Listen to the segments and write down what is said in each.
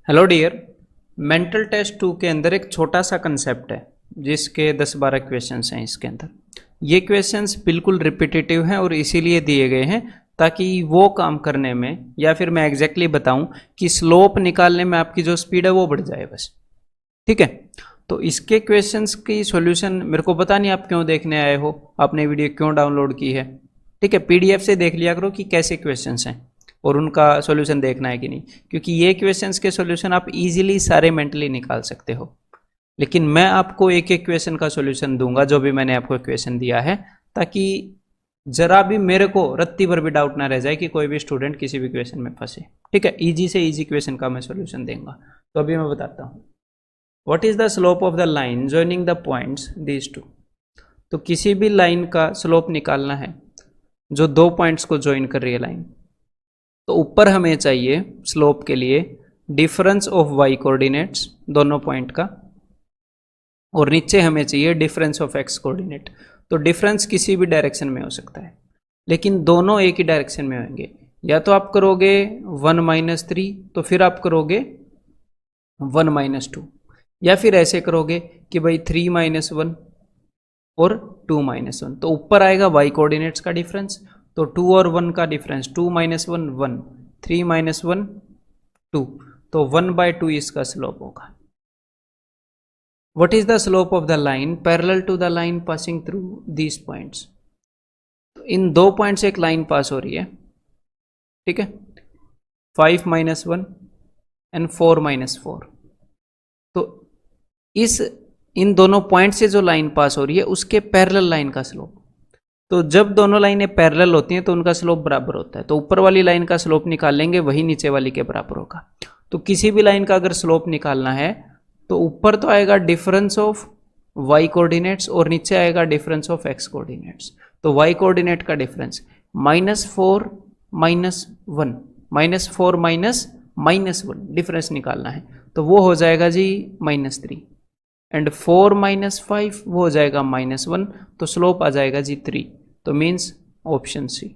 Hello dear. Mental test 2 के अंदर एक छोटा सा कंसेप्ट है जिसके 10-12 क्वेश्चंस हैं इसके अंदर। ये क्वेश्चंस बिल्कुल रिपीटेटिव हैं और इसीलिए दिए गए हैं ताकि वो काम करने में या फिर मैं एग्जैक्टली बताऊं कि स्लोप निकालने में आपकी जो स्पीड है वो बढ़ जाए बस। ठीक है, तो इसके क्वेश्चंस की सॉल्यूशन मेरे को पता नहीं आप क्यों देखने आए हो, आपने वीडियो क्यों डाउनलोड की है। ठीक है, पीडीएफ से देख लिया करो कि कैसे क्वेश्चंस हैं और उनका सॉल्यूशन देखना है कि नहीं, क्योंकि ये क्वेश्चंस के सॉल्यूशन आप इजीली सारे मेंटली निकाल सकते हो। लेकिन मैं आपको एक एक क्वेश्चन का सॉल्यूशन दूंगा जो भी मैंने आपको क्वेश्चन दिया है, ताकि जरा भी मेरे को रत्ती भर भी डाउट ना रह जाए कि कोई भी स्टूडेंट किसी भी क्वेश्चन में फंसे। ठीक है, इजी से इजी क्वेश्चन का मैं सॉल्यूशन देंगे। तो अभी मैं बताता हूँ, what is the slope of the line joining the points these two. तो किसी भी लाइन का स्लोप निकालना है जो दो पॉइंट्स को ज्वाइन कर रही है लाइन, तो ऊपर हमें चाहिए स्लोप के लिए डिफरेंस ऑफ वाई कोऑर्डिनेट्स दोनों पॉइंट का, और नीचे हमें चाहिए डिफरेंस ऑफ एक्स कोऑर्डिनेट। तो डिफरेंस किसी भी डायरेक्शन में हो सकता है, लेकिन दोनों एक ही डायरेक्शन में होंगे। या तो आप करोगे 1 - 3, तो फिर आप करोगे 1 - 2, या फिर ऐसे करोगे कि भाई 3 - 1 और 2 - 1। तो ऊपर आएगा वाई कोऑर्डिनेट्स का डिफरेंस, तो 2 और 1 का डिफरेंस 2 - 1 1, 3 - 1 2, तो 1/2 इसका स्लोप होगा। What is the slope of the line parallel to the line passing through these points. तो इन दो पॉइंट से एक लाइन पास हो रही है, ठीक है, 5 - 1 एंड 4 - 4। तो इन दोनों पॉइंट से जो लाइन पास हो रही है उसके पैरेलल लाइन का स्लोप। तो जब दोनों लाइनें पैरेलल होती हैं तो उनका स्लोप बराबर होता है। तो ऊपर वाली लाइन का स्लोप निकाल लेंगे, वही नीचे वाली के बराबर होगा। तो किसी भी लाइन का अगर स्लोप निकालना है तो ऊपर तो आएगा डिफरेंस ऑफ वाई कोऑर्डिनेट्स और नीचे आएगा डिफरेंस ऑफ एक्स कोऑर्डिनेट्स। तो वाई कोऑर्डिनेट का डिफरेंस -4 - 1, -4 - -1 डिफरेंस निकालना है, तो वो हो जाएगा जी -3, एंड 4 - 5 वो हो जाएगा -1, तो स्लोप आ जाएगा जी 3। तो means option C.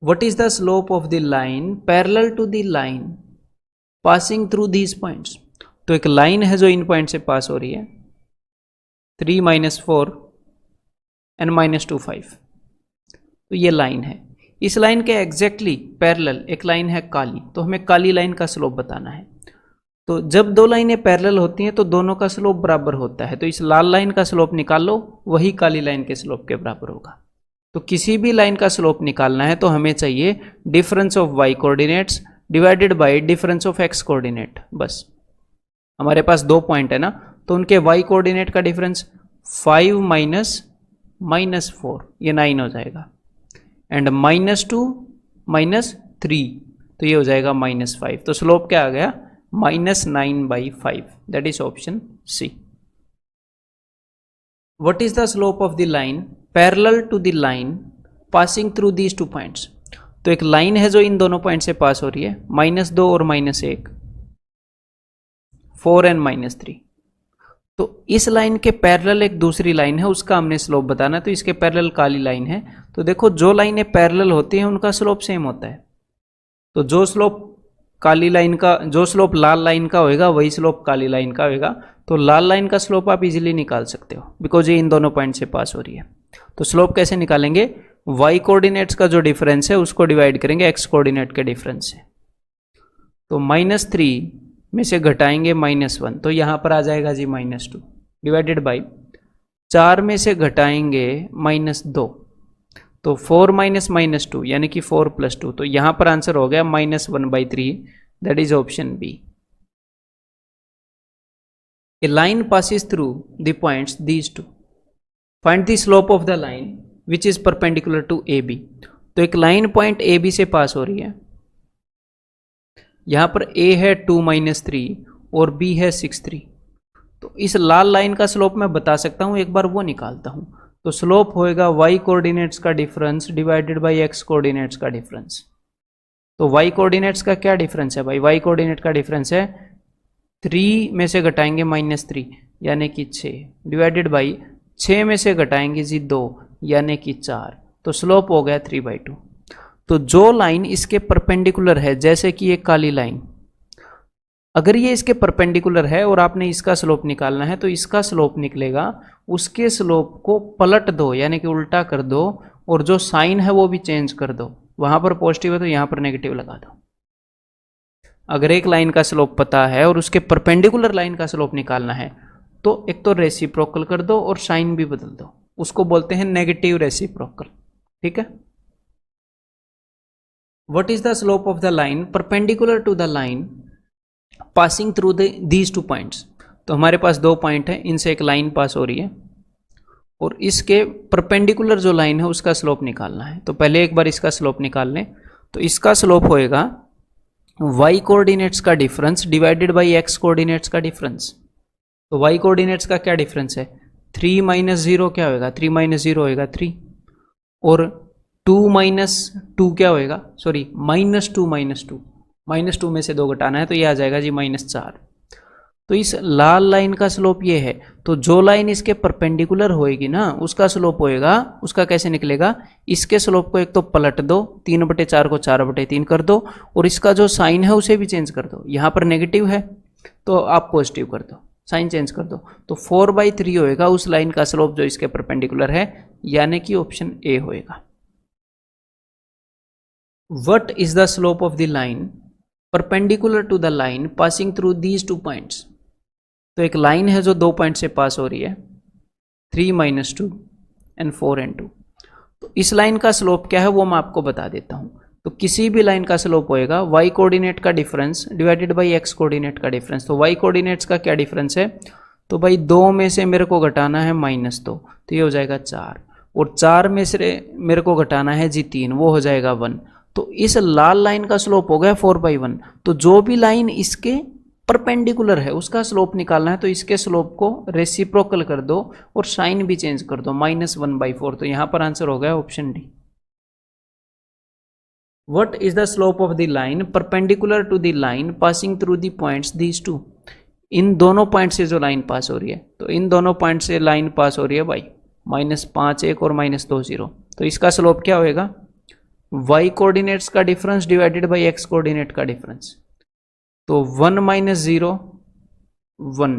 What is the slope of the line parallel to the line passing through these points. तो एक लाइन है जो इन पॉइंट से पास हो रही है, 3 - 4 एंड -2 5। तो ये लाइन है, इस लाइन के एग्जैक्टली पैरेलल एक लाइन है काली, तो हमें काली लाइन का स्लोप बताना है। तो जब दो लाइनें पैरेलल होती हैं तो दोनों का स्लोप बराबर होता है। तो इस लाल लाइन का स्लोप निकाल लो, वही काली लाइन के स्लोप के बराबर होगा। तो किसी भी लाइन का स्लोप निकालना है तो हमें चाहिए difference of Y coordinates divided by difference of X coordinate. बस हमारे पास दो पॉइंट है ना, तो उनके वाई कोऑर्डिनेट का डिफरेंस 5 - -4 ये 9 हो जाएगा, एंड -2 - 3 तो ये हो जाएगा -5। तो स्लोप क्या आ गया, -9/5। That is option C. What is the slope of the line parallel to the line passing through these two points. तो एक लाइन है जो इन दोनों पॉइंट से पास हो रही है, -2 और -1, 4 एंड -3। तो इस लाइन के पैरेलल एक दूसरी लाइन है, उसका हमने स्लोप बताना। तो इसके पैरेलल काली लाइन है, तो देखो जो लाइनें पैरेलल होती हैं उनका स्लोप सेम होता है। तो जो स्लोप काली लाइन का, जो स्लोप लाल लाइन का होएगा वही स्लोप काली लाइन का होएगा। तो लाल लाइन का स्लोप आप इजीली निकाल सकते हो बिकॉज ये इन दोनों पॉइंट से पास हो रही है। तो स्लोप कैसे निकालेंगे, वाई कोऑर्डिनेट्स का जो डिफरेंस है उसको डिवाइड करेंगे एक्स कोऑर्डिनेट के डिफरेंस से। तो -3 में से घटाएंगे -1, तो यहां पर आ जाएगा जी -2, डिवाइडेड बाई 4 में से घटाएंगे -2, तो 4 - -2 यानी कि 4 + 2, तो यहां पर आंसर हो गया -1/3। That is option B. A line passes through the points these two. Find the slope of the line which is perpendicular to AB. तो एक लाइन पॉइंट AB से पास हो रही है, यहां पर A है 2 - 3 और B है 6 3। तो इस लाल लाइन का स्लोप मैं बता सकता हूं, एक बार वो निकालता हूं। तो स्लोप होएगा वाई कोऑर्डिनेट्स का difference divided by x coordinates का डिफरेंस। तो वाई कोऑर्डिनेट्स का क्या डिफरेंस है भाई, वाई कोऑर्डिनेट का डिफरेंस है 3 में से घटाएंगे -3 यानी कि 6, डिवाइडेड बाई 6 में से घटाएंगे जी 2 यानी कि 4। तो स्लोप हो गया 3/2। तो जो लाइन इसके परपेंडिकुलर है, जैसे कि ये काली लाइन, अगर ये इसके परपेंडिकुलर है और आपने इसका स्लोप निकालना है तो इसका स्लोप निकलेगा, उसके स्लोप को पलट दो यानी कि उल्टा कर दो और जो साइन है वो भी चेंज कर दो, वहां पर पॉजिटिव है तो यहां पर नेगेटिव लगा दो। अगर एक लाइन का स्लोप पता है और उसके परपेंडिकुलर लाइन का स्लोप निकालना है तो एक तो रेसिप्रोकल कर दो और साइन भी बदल दो, उसको बोलते हैं नेगेटिव रेसिप्रोकल। ठीक है। What is the slope of the line perpendicular to the line passing through these two points. तो हमारे पास दो पॉइंट है, इनसे एक लाइन पास हो रही है और इसके परपेंडिकुलर जो लाइन है उसका स्लोप निकालना है। तो पहले एक बार इसका स्लोप निकाल लें। तो इसका स्लोप होएगा y कोऑर्डिनेट्स का difference divided by x coordinates का डिफरेंस। तो y कोऑर्डिनेट्स का क्या डिफरेंस है, 3 माइनस 0 क्या होएगा, 3 माइनस 0 होएगा 3, और 2 माइनस 2 क्या होएगा, सॉरी माइनस 2 माइनस 2 में से 2 घटाना है तो ये आ जाएगा जी -4। तो इस लाल लाइन का स्लोप ये है, तो जो लाइन इसके परपेंडिकुलर होएगी ना उसका स्लोप होएगा, उसका कैसे निकलेगा, इसके स्लोप को एक तो पलट दो, 3/4 को 4/3 कर दो और इसका जो साइन है उसे भी चेंज कर दो। यहाँ पर नेगेटिव है तो आप पॉजिटिव कर दो, साइन चेंज कर दो, तो 4/3 होएगा उस लाइन का स्लोप जो इसके परपेंडिकुलर है, यानी कि ऑप्शन ए होएगा। What is the slope of the line perpendicular to the line passing through these 2 points. तो एक लाइन है जो 2 पॉइंट से पास हो रही है, 3 - 2 एंड 4 and 2। तो इस लाइन का स्लोप क्या है वो मैं आपको बता देता हूं। तो किसी भी लाइन का स्लोप होएगा y कोऑर्डिनेट का difference divided by x coordinate का डिफरेंस। तो y कोऑर्डिनेट्स का क्या डिफरेंस है, तो भाई 2 में से मेरे को घटाना है -2 तो ये हो जाएगा 4, और 4 में से मेरे को घटाना है जी 3, वो हो जाएगा 1। तो इस लाल लाइन का स्लोप हो गया 4/1। तो जो भी लाइन इसके परपेंडिकुलर है उसका स्लोप निकालना है तो इसके स्लोप को रेसिप्रोकल कर दो और साइन भी चेंज कर दो, -1/4। तो यहां पर आंसर हो गया option D. What is the slope of the line perpendicular to the line passing through the points these 2। इन दोनों पॉइंट से जो लाइन पास हो रही है, तो इन दोनों पॉइंट से लाइन पास हो रही है भाई -5 1 और -2 0। तो इसका स्लोप क्या होएगा, y कोऑर्डिनेट्स का difference divided by x coordinate का डिफरेंस। तो 1 - 0 1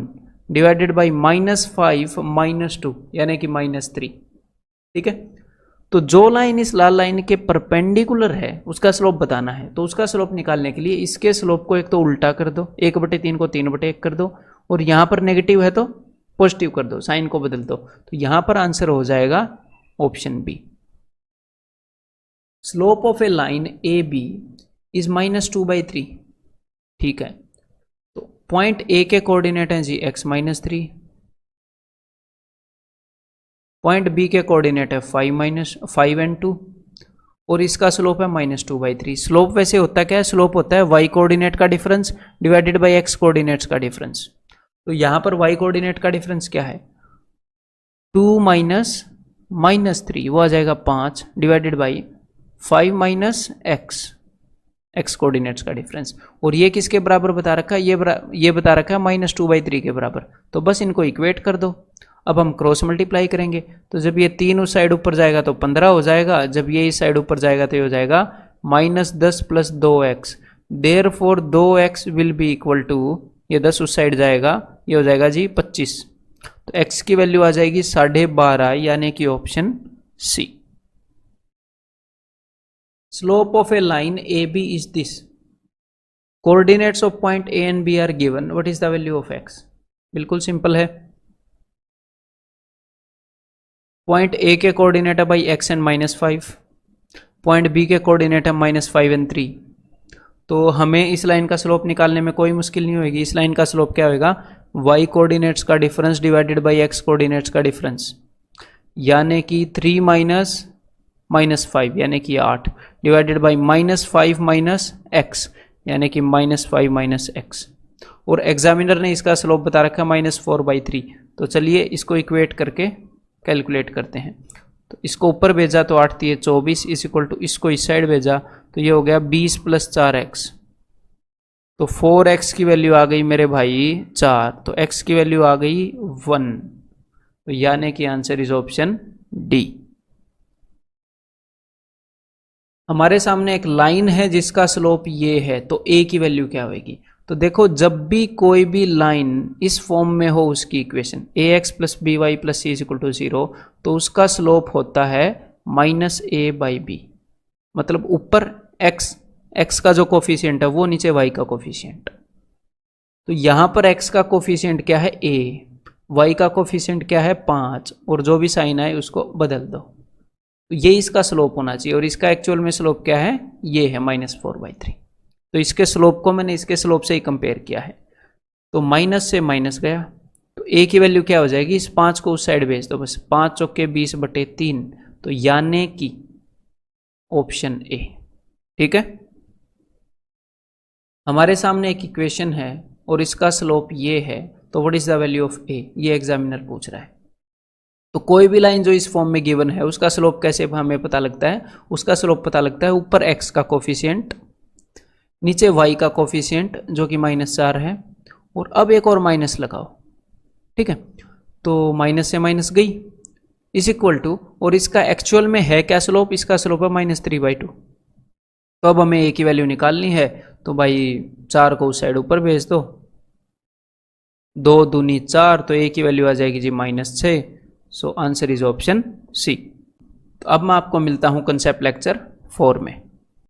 डिवाइडेड बाई -5 -2 यानी कि -3। ठीक है। तो जो लाइन इस लाल लाइन के परपेंडिकुलर है उसका स्लोप बताना है, तो उसका स्लोप निकालने के लिए इसके स्लोप को एक तो उल्टा कर दो, 1/3 को 3/1 कर दो, और यहां पर नेगेटिव है तो पॉजिटिव कर दो, साइन को बदल दो। तो यहां पर आंसर हो जाएगा option B. Slope of a line A B is -2/3। ठीक है। तो पॉइंट ए के कोऑर्डिनेट हैं जी x -3, पॉइंट बी के कोऑर्डिनेट है 5 and 2, और इसका स्लोप है -2/3। स्लोप वैसे होता क्या है, स्लोप होता है y कोऑर्डिनेट का difference divided by x coordinates का डिफरेंस। तो यहां पर y कोऑर्डिनेट का डिफरेंस क्या है, 2 -3 वो आ जाएगा 5 डिवाइडेड बाई 5 - x कोऑर्डिनेट्स का डिफरेंस, और ये किसके बराबर बता रखा है, ये बता रखा है -2/3 के बराबर। तो बस इनको इक्वेट कर दो। अब हम क्रॉस मल्टीप्लाई करेंगे, तो जब ये 3 उस साइड ऊपर जाएगा तो 15 हो जाएगा, जब ये इस साइड ऊपर जाएगा तो ये हो जाएगा -10 + 2x। Therefore 2x will be equal to, ये 10 उस साइड जाएगा, ये हो जाएगा जी 25। तो x की वैल्यू आ जाएगी 12.5 यानी कि option C. Slope of a line AB is this. Coordinates of point A and B are given. What is the value of x? बिल्कुल सिंपल है। पॉइंट A के कोऑर्डिनेट है भाई x and -5, पॉइंट B के coordinate है -5 and 3। तो हमें इस लाइन का स्लोप निकालने में कोई मुश्किल नहीं होगी। इस लाइन का स्लोप क्या होगा, y कोऑर्डिनेट्स का difference divided by x coordinates का डिफरेंस, यानी कि 3 -5 यानी कि 8 डिवाइडेड बाई -5 - x यानी कि -5 - x, और एग्जामिनर ने इसका स्लोप बता रखा है -4/3। तो चलिए इसको इक्वेट करके कैलकुलेट करते हैं। तो इसको ऊपर भेजा तो 8 × 24 इज इक्वल टू, इसको इस साइड भेजा तो ये हो गया 20 + 4x। तो 4x की वैल्यू आ गई मेरे भाई 4, तो x की वैल्यू आ गई 1। तो यानी कि आंसर इज ऑप्शन डी। हमारे सामने एक लाइन है जिसका स्लोप ये है, तो a की वैल्यू क्या होगी, तो देखो जब भी कोई भी लाइन इस फॉर्म में हो उसकी equation ax plus B Y plus C is equal to 0, तो उसका स्लोप होता है माइनस ए बाई बी। मतलब ऊपर x का जो कोफिशिएंट है वो नीचे y का कोफिशिएंट। तो यहां पर x का कोफिशिएंट क्या है a, y का कोफिशिएंट क्या है 5, और जो भी साइन आए उसको बदल दो। तो ये इसका स्लोप होना चाहिए, और इसका एक्चुअल में स्लोप क्या है, ये है -4/3। तो इसके स्लोप को मैंने इसके स्लोप से ही कंपेयर किया है। तो माइनस से माइनस गया, तो a की वैल्यू क्या हो जाएगी, इस 5 को उस साइड भेज दो बस, 5 चौके 20/3, तो यानी कि ऑप्शन ए। ठीक है, हमारे सामने एक इक्वेशन है और इसका स्लोप ये है, तो what is the value of a, ये एग्जामिनर पूछ रहा है। तो कोई भी लाइन जो इस फॉर्म में गिवन है उसका स्लोप कैसे हमें पता लगता है, उसका स्लोप पता लगता है ऊपर x का कोफिशिएंट, नीचे y का कोफिशिएंट जो कि -4 है, और अब एक और माइनस लगाओ। ठीक है, तो माइनस से माइनस गई इज इक्वल टू, और इसका एक्चुअल में है क्या स्लोप, इसका स्लोप है -3/2। तो अब हमें a की वैल्यू निकालनी है, तो भाई 4 को उस साइड ऊपर भेज दो, 2 दूनी 4, तो a की वैल्यू आ जाएगी जी -6। So answer is option C. तो अब मैं आपको मिलता हूं कंसेप्ट लेक्चर 4 में।